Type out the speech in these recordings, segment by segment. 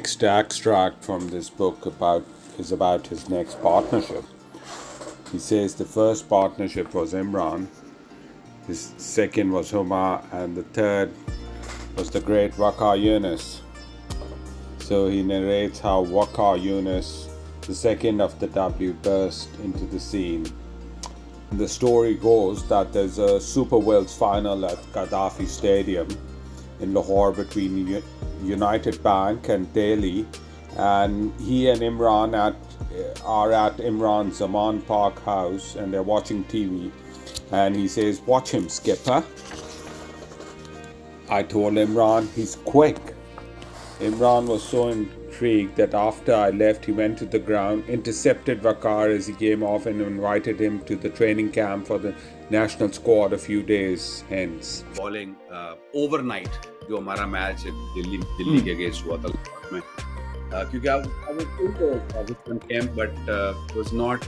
next extract from this book is about his next partnership. He says the first partnership was Imran, his second was Huma, and the third was the great Waqar Yunus. So he narrates how Waqar Yunus, the second of the W, burst into the scene. The story goes that there's a Super Worlds final at Gaddafi Stadium in Lahore between United Bank and Delhi, and he and Imran are at Imran's Zaman Park house, and they're watching TV, and he says, "Watch him, skipper." I told Imran, "He's quick." Imran was so intrigued that after I left, he went to the ground, intercepted Waqar as he came off, and invited him to the training camp for the national squad a few days hence. Bowling overnight, जो हमारा match Delhi के against हुआ था में, क्योंकि I was in the camp, but was not.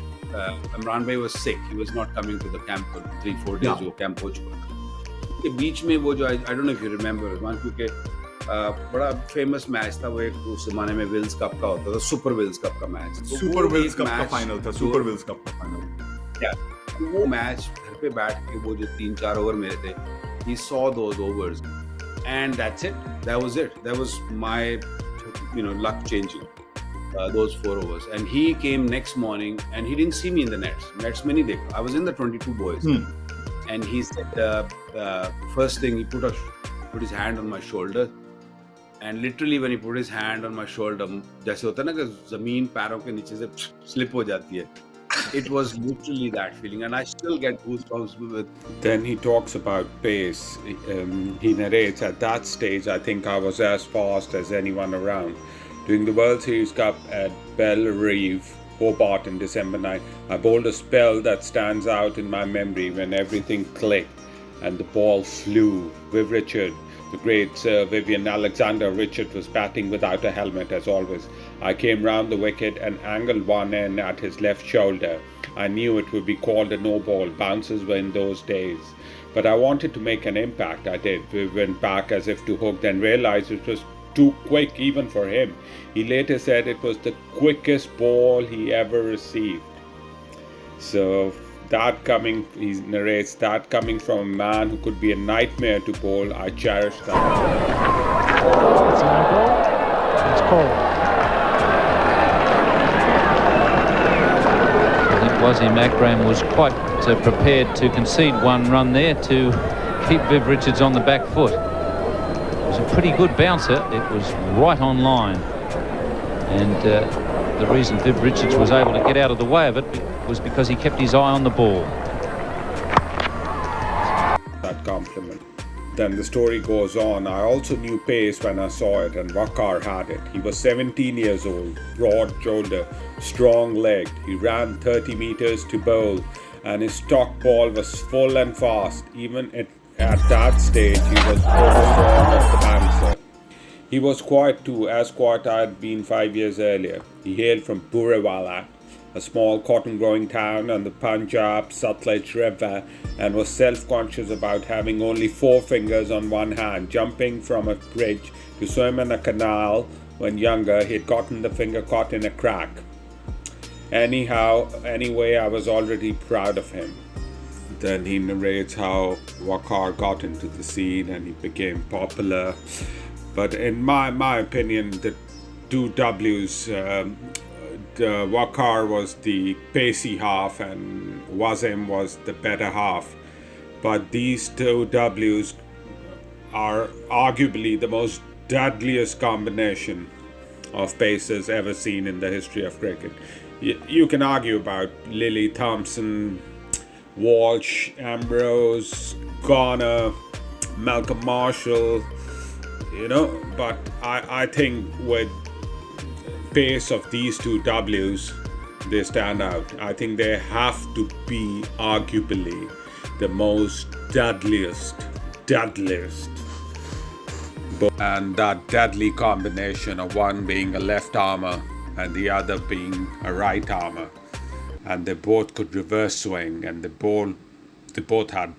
Imran bhai was sick. He was not coming to the camp for 3-4 days. जो camp हो चुका था. के बीच में वो जो I don't know if you remember, क्योंकि बड़ा फेमस मैच था वो, एक उस जमाने में विल्स कप का होता था, सुपर विल्स कप का मैच, सुपर विल्स कप का फाइनल था, सुपर विल्स कप का फाइनल। वो मैच घर पे बैठ के वो जो 3-4 ओवर मेरे थे, he saw those overs and that's it, that was my luck changing, those 4 overs, and he came next morning and he didn't see me in the nets में नहीं देखा. I was in the 22 boys and he said first thing he put his hand on my shoulder, and literally when he put his hand on my shoulder, जैसे होता है ना कि ज़मीन पैरों के नीचे से slip हो जाती है, it was literally that feeling, and I still get goosebumps with. Then he talks about pace. He narrates, "At that stage, I think I was as fast as anyone around. During the World Series Cup at Belle Reve, Hobart in December 9, I bowled a spell that stands out in my memory when everything clicked and the ball flew. Viv Richard, the great Sir Vivian Alexander Richard, was batting without a helmet as always. I came round the wicket and angled one end at his left shoulder. I knew it would be called a no ball. Bounces were in those days. But I wanted to make an impact. I did. We went back as if to hook, then realized it was too quick even for him. He later said it was the quickest ball he ever received." So he narrates that coming from a man who could be a nightmare to bowl, I cherish that. It's a no ball. It's called. I think Wasim Akram was quite prepared to concede one run there to keep Viv Richards on the back foot. It was a pretty good bouncer. It was right on line, and the reason Viv Richards was able to get out of the way of it was because he kept his eye on the ball. That compliment. Then the story goes on. I also knew pace when I saw it, and Waqar had it. He was 17 years old, broad shoulder, strong legged. He ran 30 meters to bowl, and his stock ball was full and fast. Even at that stage, he was overborn of the bouncer. He was quiet too, as quiet I had been 5 years earlier. He hailed from Burewala, a small cotton-growing town on the Punjab Sutlej River, and was self-conscious about having only 4 fingers on one hand. Jumping from a bridge to swim in a canal when younger, he had gotten the finger caught in a crack. Anyway, I was already proud of him. Then he narrates how Waqar got into the scene and he became popular. But in my opinion, the two W's, Waqar was the pacey half and Wasim was the better half. But these two W's are arguably the most deadliest combination of pacers ever seen in the history of cricket. You can argue about Lily Thompson, Walsh, Ambrose, Garner, Malcolm Marshall, but I think with pace of these two W's, they stand out. I think they have to be arguably the most deadliest. And that deadly combination of one being a left armer and the other being a right armer, and they both could reverse swing, and they both had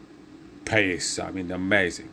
pace. I mean, amazing.